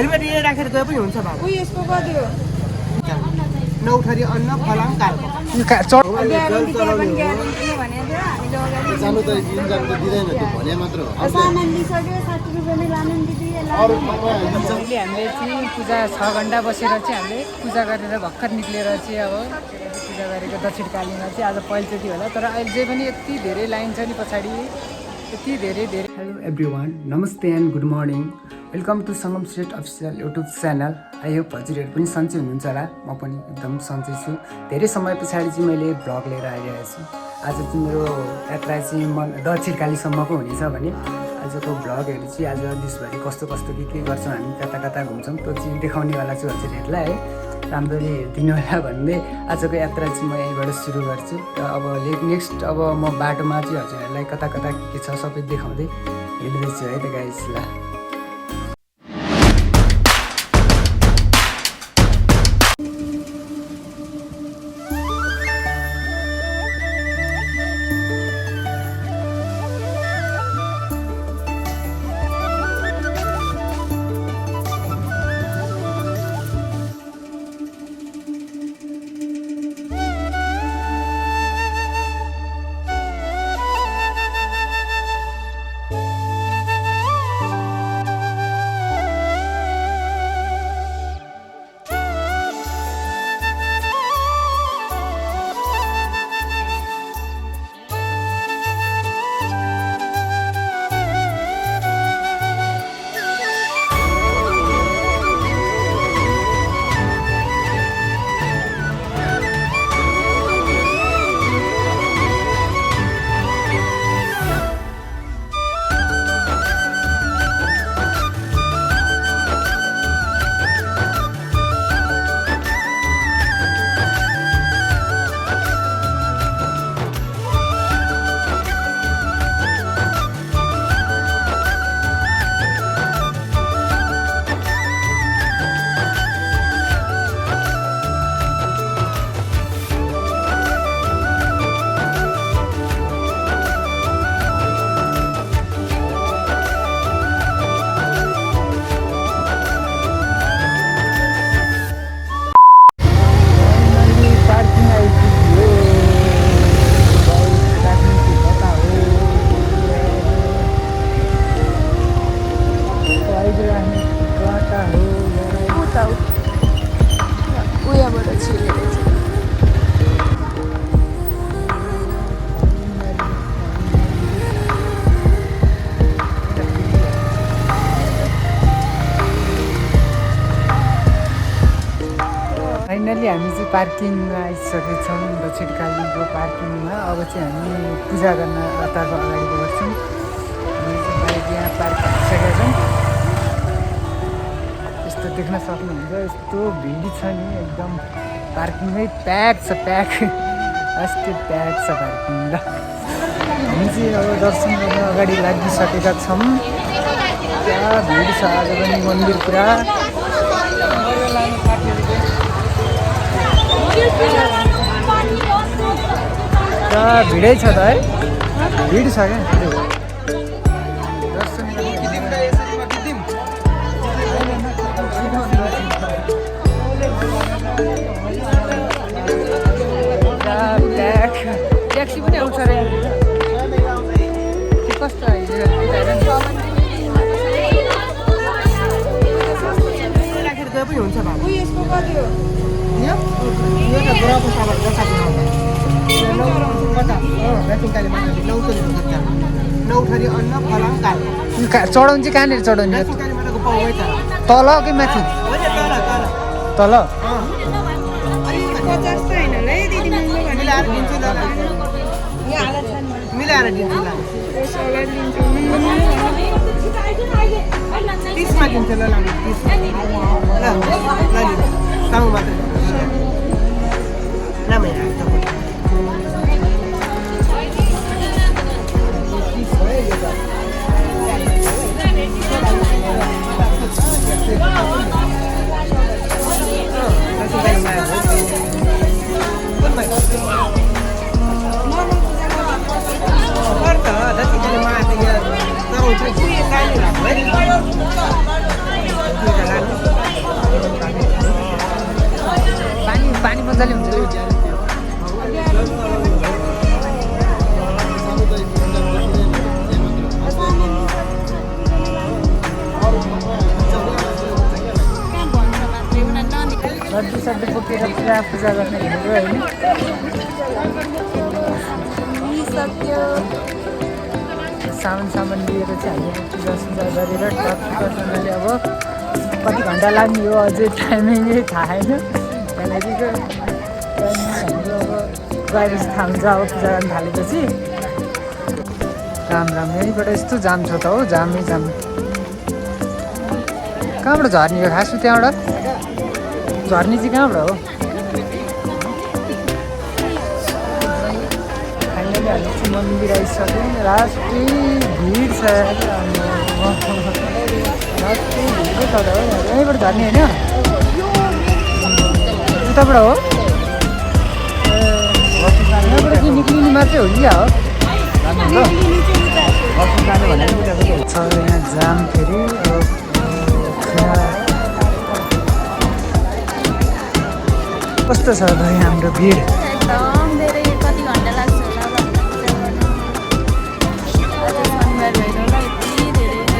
Helmet यही राखेर गए पनि हुन्छ बाबु। उयो यसको कति हो? 9 थरी अन्न फलाम कालको। ग्यारेन्टी त्यो पनि ग्यारेन्टी नै भनेको थियो हामीले अगाडि। जानु त जानु त दिँदैन त्यो भने मात्र हो। सामान लिइसक्यो 60 रुपैयाँमै लानु नि दिदी। अरु ठाउँमा हामीले चाहिँ पूजा 6 घण्टा बसेर चाहिँ हामीले पूजा गरेर भर्खर निक्लेर चाहिँ अब पूजा गरेको दक्षिण कालीमा चाहिँ आज पहिलोचोटि होला। तर अहिले चाहिँ पनि यति धेरै लाइन छ नि पछाडि, यति धेरै। हेलो एभ्रिवान, नमस्ते and good morning. Welcome to Sangam state official YouTube channel. I hope हजुरहरू पनि सन्चै हुनुहुन्छ होला। म पनि एकदम सन्चै छु। धेरै समय पछाडि चाहिँ मैले भ्लग लिएर आइरहेको छु। आज चाहिँ मेरो यात्रा चाहिँ दक्षिण कालीसम्मको हुनेछ भने आजको भ्लगहरू चाहिँ आज दिसभरि कस्तो के गर्छौँ, हामी कता घुम्छौँ त्यो चाहिँ देखाउनेवाला छु हजुरहरूलाई है। राम्ररी हेरिदिनु होला भन्दै आजको यात्रा चाहिँ म यहीँबाट सुरु गर्छु। र अब नेक्स्ट अब म बाटोमा चाहिँ हजुरहरूलाई कता के छ सबै देखाउँदै हिँड्दैछु है त गाइस। ल फाइनली हामी चाहिँ पार्किङमा आइसकेका छौँ, दक्षिण कालीको पार्किङमा। अब चाहिँ हामी पूजा गर्न तर्फ अगाडि बढ्छौँ। हामी चाहिँ बाइक यहाँ पार्क गरिसकेका छौँ। यस्तो देख्न सक्नुहुन्छ, यस्तो भिड छ नि एकदम। पार्किङमै प्याक छ, अस्ति प्याक छ पार्किङ। ल हामी चाहिँ अब दर्शन गर्न अगाडि लागिसकेका छौँ। क्या भिड छ आज पनि मन्दिर पुरा। भिडै छ त है, भिड छ क्या। ट्याक्सी पनि आउँछ अरे, कस्तो राखेर गए पनि हुन्छ बाबु। उयो यसको कति हो? यो त बराबर साबर दसाको नौ थरी अन्न फलाम कालको। चढाउनु चाहिँ कहाँनिर चढाउने? तल कि माथि? तल 50 त हैन ल दिदी, महँगो भने मिलाएर दिन्छु ल, मिलाएर दिन्छु ल। 30 मा दिन्छु ल, 30 ल साउ मात्र रामै आएको मजाले हुन्छ यो लड्डु बोकेर पुरा पूजा गर्ने हिँडेको होइन सामान लिएर चाहिँ हामीले पूजा गरेर टक्कसँगले अब कति घन्टा लाग्ने हो अझै टाइमिङै थाहा छैन त्यहाँदेखिको हाम्रो अब गएर थाहा हुन्छ अब पूजा गर्न थालेपछि राम यहीँबाट यस्तो जाम छ त हो जामै जाम कहाँबाट झर्ने हो खास त्यहाँबाट झर्ने चाहिँ कहाँबाट हो फाइनली हामी चाहिँ मन्दिर आइसक्यो लास्टै भिड छ लास्टै भिडै छ हो यहीँबाट झर्ने होइन उताबाट हो यहाँबाट चाहिँ निक्लिने मात्रै हो कि हो छ यहाँ जाम फेरि कस्तो छ भाइ हाम्रो भिड एकदम धेरै कति घन्टा लाग्छ होला शनिबार भएर होला यति धेरै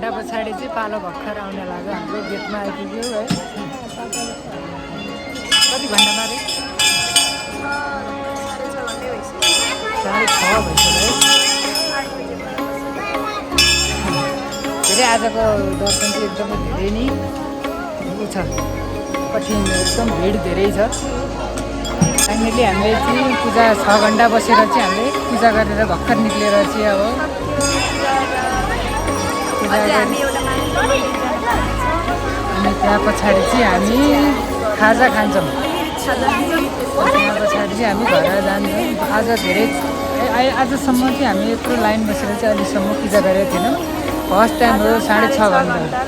पछाडि चाहिँ पालो भर्खर आउन लाग्यो हाम्रो गेटमा आइपुग्यो है कति घन्टामा रे 6:30 भइसक्यो है आजको दर्शन चाहिँ एकदमै धेरै नै छ कठिन एकदम भिड धेरै छ फाइनली हामीले चाहिँ पूजा 6 घन्टा बसेर चाहिँ हामीले पूजा गरेर भर्खर निक्लेर चाहिँ अब अनि त्यहाँ पछाडि चाहिँ हामी खाजा खान्छौँ त्यहाँ पछाडि चाहिँ हामी घर जान्छौँ आज धेरै आजसम्म चाहिँ हामी यत्रो लाइन बसेर चाहिँ अहिलेसम्म पूजा गरेको थिएनौँ फर्स्ट टाइम हो 6.5 घन्टा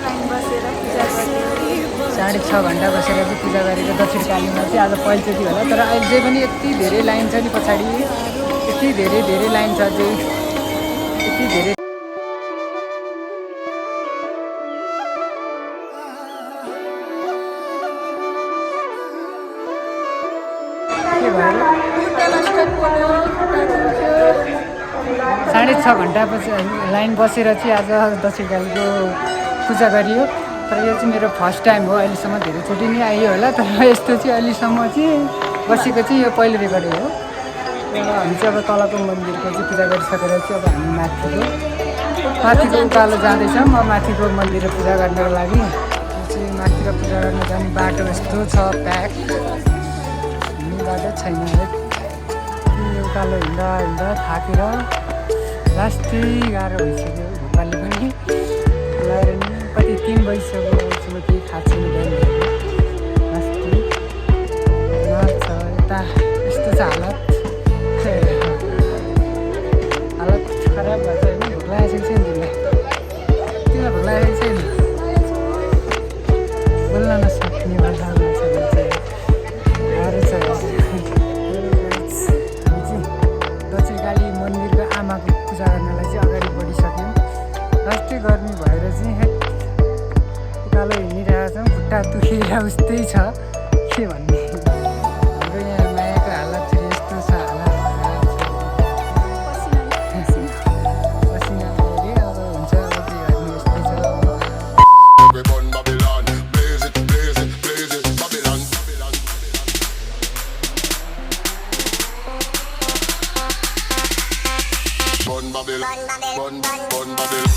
6.5 घन्टा बसेर चाहिँ पूजा गरेको दक्षिणकालीमा चाहिँ आज पहिलोचोटि होला तर अहिले चाहिँ पनि यति धेरै लाइन छ नि पछाडि यति धेरै लाइन छ चाहिँ यति धेरै साढे 6 घन्टा लाइन बसेर चाहिँ आज दक्षिणकालीको पूजा गरियो तर यो चाहिँ मेरो फर्स्ट टाइम हो अहिलेसम्म धेरैचोटि नै आइयो होला तर यस्तो चाहिँ अहिलेसम्म चाहिँ बसेको चाहिँ यो पहिलो रेकर्ड हो हामी चाहिँ अब तलको मन्दिरको चाहिँ पूजा गरिसकेर चाहिँ अब हामी माथिको उकालो जाँदैछौँ म माथिको मन्दिर पूजा गर्नको लागि यो चाहिँ माथिको पूजा गर्न जाने बाटो यस्तो छ प्याक बाटो छैन है उकालो हिँड्दा थाकेर लास्टै गाह्रो भइसक्यो भोकाले पनि लगाएर नि कति 3 बजिसक्यो केही थाहा छैन लास्टै छ यता यस्तो छ हालत खराब भएको होइन भोक लागेको छैन तिमीलाई भोक लागेको छैन बोल्न नसक्ने गाह्रो छ दक्षिणकाली मन्दिरको आमाको पूजा गर्नलाई चाहिँ अगाडि बढिसक्यौँ लास्टै गर्मी भएर चाहिँ उकालो हिँडिरहेको छौँ खुट्टा दुखेर उस्तै छ के भन्ने हाम्रो यहाँ मायाको हालत चाहिँ यस्तो छ हालत पसिना हेऱ्यो अब हुन्छ अब के गर्ने यस्तै छ on Babylon.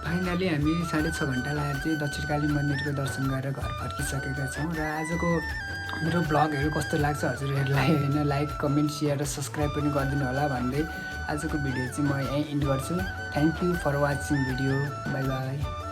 फाइनली हामी 6.5 घन्टा लागेर चाहिँ दक्षिणकाली मन्दिरको दर्शन गरेर घर फर्किसकेका छौँ र आजको मेरो ब्लगहरू कस्तो लाग्छ हजुरहरूलाई होइन लाइक कमेन्ट सेयर र सब्सक्राइब पनि गरिदिनु होला भन्दै आजको भिडियो चाहिँ म यहीँ इन्ड गर्छु thank you for watching video bye by